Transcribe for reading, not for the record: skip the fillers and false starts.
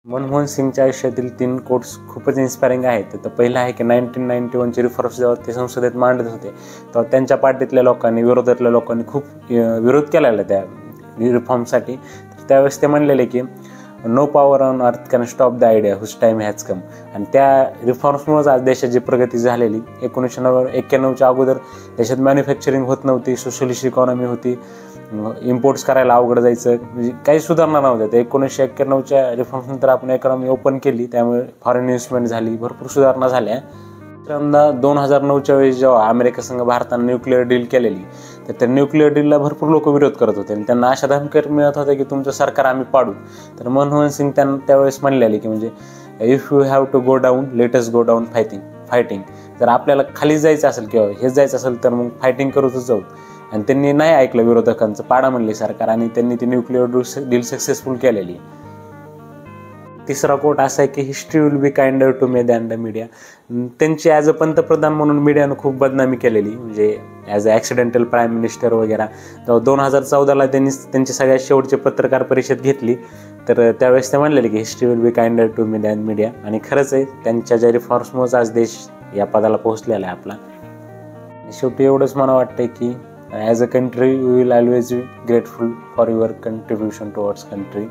मनमोहन सिंगच्या आयुष्यातील 3 कोट्स खूपच इन्स्पायरिंग आहेत. तर पहिलं आहे की 1991ची रिफॉर्म्स जेव्हा ते संसदेत मांडत होते तेव्हा त्यांच्या पार्टीतल्या लोकांनी, विरोधातल्या लोकांनी खूप विरोध केलेला त्या रिफॉर्मसाठी. तर त्यावेळेस ते म्हणलेले की no power on earth can stop the idea whose time has come. आणि त्या रिफॉर्म्समुळेच आज देशाची प्रगती झालेली. 1991च्या अगोदर देशात मॅन्युफॅक्चरिंग होत नव्हती, सोशलिस्ट इकॉनॉमी होती, इम्पोर्ट्स करायला अवघड जायचं, म्हणजे काही सुधारणा नव्हत्या. तर 1991च्या रिफॉर्म्स नंतर आपण इकॉनॉमी ओपन केली, त्यामुळे फॉरेन इन्व्हेस्टमेंट झाली, भरपूर सुधारणा झाल्या. दुसऱ्यांदा 2009च्या वेळेस जेव्हा अमेरिकेसंग भारतानं न्यूक्लिअर डील केलेली, तर त्या न्यूक्लिअर डीलला भरपूर लोक विरोध करत होते आणि त्यांना अशा धमक्या मिळत होत्या की तुमचं सरकार आम्ही पाडू. तर मनमोहन सिंग त्यांना त्यावेळेस म्हणलेले की म्हणजे if you have to go down let us go down fighting. जर आपल्याला खाली जायचं असेल किंवा हेच जायचं असेल तर मग फायटिंग करतच जाऊ. आणि त्यांनी नाही ऐकलं विरोधकांचं, पाडा म्हणले सरकार, आणि त्यांनी ती न्यूक्लिअर डील सक्सेसफुल केलेली. तिसरा कोट असा आहे की history will be kinder to me than the media. त्यांची ॲज अ पंतप्रधान म्हणून मीडियानं खूप बदनामी केलेली, म्हणजे as a accidental prime minister वगैरे. तर 2014ला त्यांनी त्यांची सगळ्यात शेवटची पत्रकार परिषद घेतली. तर त्यावेळेस ते म्हणलेले की history will be kinder to me than media. आणि खरंच आहे, त्यांच्या ज्या रिफॉर्म्समुळेच आज देश या पदाला पोहोचलेला आहे आपला. शेवटी एवढंच मला वाटतं की as a country we will always be grateful for your contribution towards country.